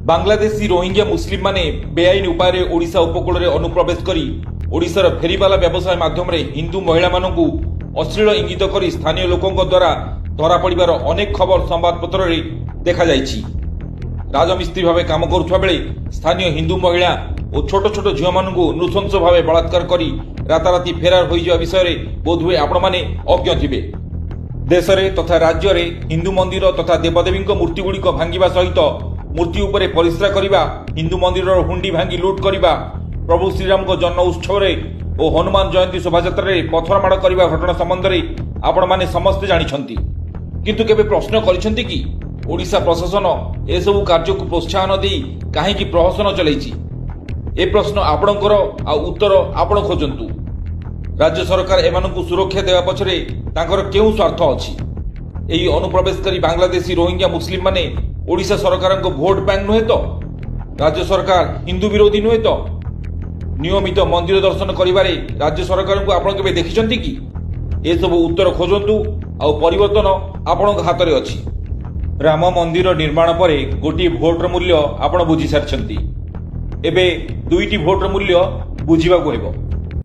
Bangladeshi Rohingya Muslim माने बेआईन उपाय ओडिशा उपकूल में अनुप्रवेश कर ओडिशार फेरीवाला व्यवसाय माध्यम हिंदू महिला मानू अश्लील इंगित कर स्थानीय लोकों द्वारा धरा पड़िबार अनेक खबर संवादपत्र देखा जाइछि। राजमिस्त्री भाव काम करुवा बेले स्थानीय हिंदू महिला और छोट छोट झील मानू नृशंस भाव बलात्कार कर राताराति फेरार हो विषय बोधहुए आपण मैंने अज्ञ थे। देश में तथा राज्य में हिंदू मंदिर तथा देवदेवी मूर्तिगुड़िक भांगा सहित मूर्ति उपरे परिश्रा करने, हिंदू मंदिर हुंडी भांगी लुट करने, प्रभु श्रीराम जन्म उत्सव और हनुमान जयंती शोभायात्रा पथर माड़ करने घटना संबंध में आपण माने समस्ते जानिछंती, किंतु केबे प्रश्न करिसेंती कि ओडिशा प्रशासन एसबू कार्य को प्रोत्साहन दे कहीं प्रहसन चलैछि? ए प्रश्न आपणकर आ उत्तर आपण खोजंतु। राज्य सरकार एमानकु सुरक्षा देवा पछरे तांकर केउ स्वार्थ अछि? एही अनुप्रवेशकारी बांग्लादेशी रोहिंग्या मुस्लिम माने ओडिशा सरकार को भोट बैंक नुहे तो? राज्य सरकार हिंदू विरोधी नुहे तो? नियमित मंदिर दर्शन करिबारे राज्य सरकार को आपण केबे देखिछंती कि? ए सब उत्तर खोजंतु आ परिवर्तन आपण हाथ में अछि। राम मंदिर निर्माण परे गोटी भोटर मूल्य आपण बुझी सारिछंती, एबे दुईटी भोटर मूल्य बुझिबा को हेबो।